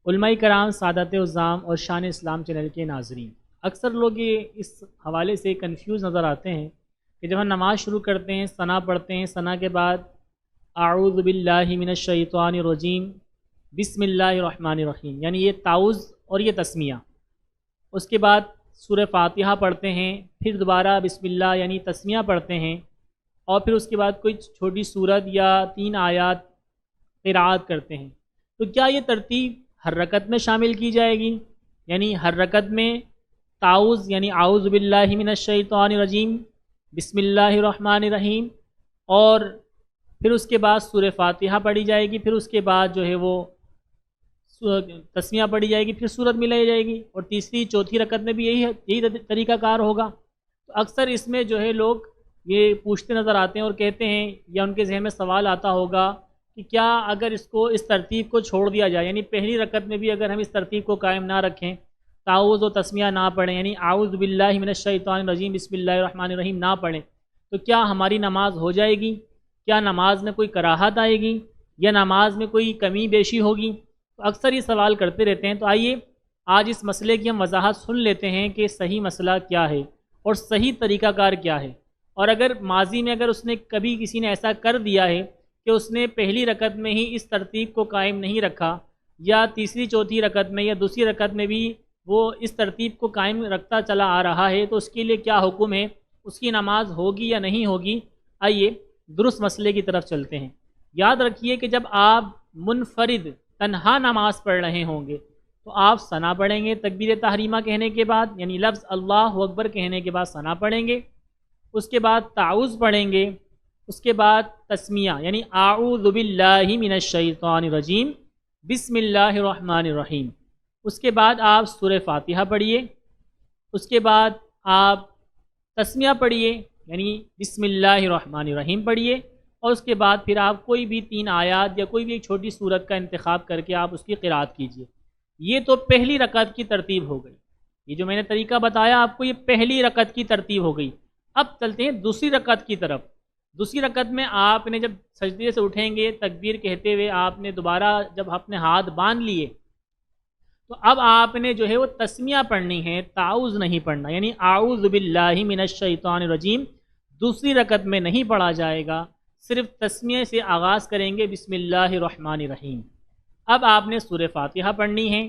علماء کرام، سعادت عظام اور شان اسلام چینل کے ناظرین، اکثر لوگ یہ اس حوالے سے کنفیوز نظر آتے ہیں کہ جب ہم نماز شروع کرتے ہیں، ثنا پڑھتے ہیں، ثنا کے بعد اعوذ باللہ من الشیطان الرجیم بسم اللہ الرحمن الرحیم، یعنی یہ تعوذ اور یہ تسمیہ، اس کے بعد سورہ فاتحہ پڑھتے ہیں، پھر دوبارہ بسم اللہ یعنی تسمیہ پڑھتے ہیں، اور پھر اس کے بعد کوئی چھوٹی سورت یا 3 آیات قرأت کرتے ہیں، تو کیا یہ ترتیب ہر رکعت میں شامل کی جائے گی؟ یعنی ہر رکعت میں تعوذ یعنی اعوذ باللہ من الشیطان الرجیم بسم اللہ الرحمن الرحیم، اور پھر اس کے بعد سورہ فاتحہ پڑھی جائے گی، پھر اس کے بعد جو ہے وہ تسمیہ پڑھی جائے گی، پھر سورت ملائی جائے گی، اور تیسری چوتھی رکعت میں بھی یہی طریقہ کار ہوگا؟ تو اکثر اس میں جو ہے لوگ یہ پوچھتے نظر آتے ہیں اور کہتے ہیں، یا ان کے ذہن میں سوال آتا ہوگا کہ کیا اگر اس کو اس ترتیب کو چھوڑ دیا جائے، یعنی پہلی رکعت میں بھی اگر ہم اس ترتیب کو قائم نہ رکھیں، تعوذ و تسمیہ نہ پڑھیں، یعنی اعوذ باللہ من الشیطان الرجیم بسم اللہ الرحمن الرحیم نہ پڑھیں، تو کیا ہماری نماز ہو جائے گی؟ کیا نماز میں کوئی کراہت آئے گی یا نماز میں کوئی کمی بیشی ہوگی؟ تو اکثر یہ سوال کرتے رہتے ہیں۔ تو آئیے آج اس مسئلے کی ہم وضاحت سن لیتے ہیں کہ صحیح مسئلہ کیا ہے اور صحیح طریقہ کار کیا ہے، اور اگر ماضی میں اگر اس نے کبھی کسی نے ایسا کر دیا ہے کہ اس نے پہلی رکعت میں ہی اس ترتیب کو قائم نہیں رکھا، یا تیسری چوتھی رکعت میں یا دوسری رکعت میں بھی وہ اس ترتیب کو قائم رکھتا چلا آ رہا ہے، تو اس کے لیے کیا حکم ہے، اس کی نماز ہوگی یا نہیں ہوگی؟ آئیے درست مسئلے کی طرف چلتے ہیں۔ یاد رکھیے کہ جب آپ منفرد تنہا نماز پڑھ رہے ہوں گے تو آپ ثنا پڑھیں گے تکبیر تحریمہ کہنے کے بعد، یعنی لفظ اللہ اکبر کہنے کے بعد ثنا پڑھیں گے، اس کے بعد تعوذ پڑھیں گے، اس کے بعد تسمیہ یعنی اعوذ باللہ من الشیطان الرجیم بسم اللہ الرحمن الرحیم، اس کے بعد آپ سورہ فاتحہ پڑھیے، اس کے بعد آپ تسمیہ پڑھیے یعنی بسم اللہ الرحمن الرحیم پڑھیے، اور اس کے بعد پھر آپ کوئی بھی 3 آیات یا کوئی بھی ایک چھوٹی سورت کا انتخاب کر کے آپ اس کی قرأت کیجیے۔ یہ تو پہلی رکعت کی ترتیب ہو گئی، یہ جو میں نے طریقہ بتایا آپ کو، یہ پہلی رکعت کی ترتیب ہو گئی۔ اب چلتے ہیں دوسری رکعت کی طرف۔ دوسری رکعت میں آپ نے جب سجدے سے اٹھیں گے تکبیر کہتے ہوئے، آپ نے دوبارہ جب اپنے ہاتھ باندھ لیے تو اب آپ نے جو ہے وہ تسمیہ پڑھنی ہے، تعوذ نہیں پڑھنا، یعنی اعوذ باللہ من الشیطان الرجیم دوسری رکعت میں نہیں پڑھا جائے گا، صرف تسمیہ سے آغاز کریں گے بسم اللہ الرحمن الرحیم۔ اب آپ نے سورہ فاتحہ پڑھنی ہے،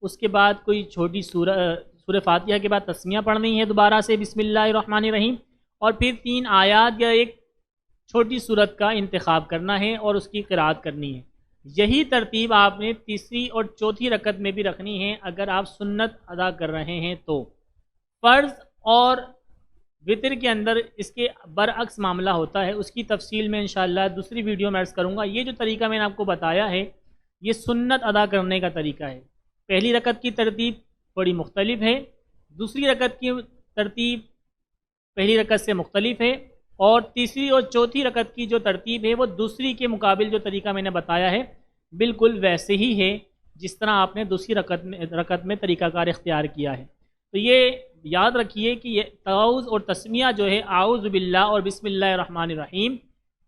اس کے بعد کوئی چھوٹی سورہ فاتحہ کے بعد تسمیہ پڑھنی ہے دوبارہ سے بسم اللہ الرحمن الرحیم، اور پھر 3 آیات یا ایک چھوٹی سورت کا انتخاب کرنا ہے اور اس کی قرأت کرنی ہے۔ یہی ترتیب آپ نے تیسری اور چوتھی رکعت میں بھی رکھنی ہے اگر آپ سنت ادا کر رہے ہیں تو۔ فرض اور وتر کے اندر اس کے برعکس معاملہ ہوتا ہے، اس کی تفصیل میں انشاءاللہ دوسری ویڈیو میں عرض کروں گا۔ یہ جو طریقہ میں نے آپ کو بتایا ہے یہ سنت ادا کرنے کا طریقہ ہے۔ پہلی رکعت کی ترتیب بڑی مختلف ہے، دوسری رکعت کی ترتیب پہلی رکعت سے مختلف ہے، اور تیسری اور چوتھی رکعت کی جو ترتیب ہے وہ دوسری کے مقابل جو طریقہ میں نے بتایا ہے بالکل ویسے ہی ہے جس طرح آپ نے دوسری رکعت میں طریقہ کار اختیار کیا ہے۔ تو یہ یاد رکھیے کہ یہ تعوذ اور تسمیہ جو ہے اعوذ باللہ اور بسم اللہ الرحمن الرحیم،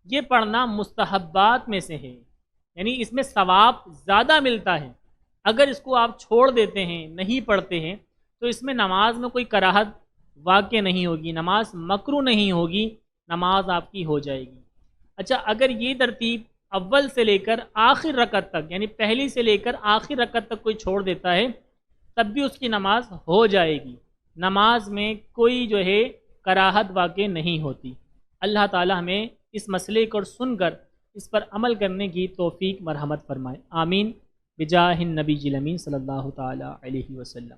یہ پڑھنا مستحبات میں سے ہے، یعنی اس میں ثواب زیادہ ملتا ہے۔ اگر اس کو آپ چھوڑ دیتے ہیں، نہیں پڑھتے ہیں، تو اس میں نماز میں کوئی کراہت واقع نہیں ہوگی، نماز مکروہ نہیں ہوگی، نماز آپ کی ہو جائے گی۔ اچھا، اگر یہ ترتیب اول سے لے کر آخر رکعت تک، یعنی پہلی سے لے کر آخر رکعت تک کوئی چھوڑ دیتا ہے تب بھی اس کی نماز ہو جائے گی، نماز میں کوئی جو ہے کراہت واقع نہیں ہوتی۔ اللہ تعالی ہمیں اس مسئلے کو سن کر اس پر عمل کرنے کی توفیق مرحمت فرمائے، آمین بجاہ النبی الامین صلی اللہ تعالی علیہ وسلم۔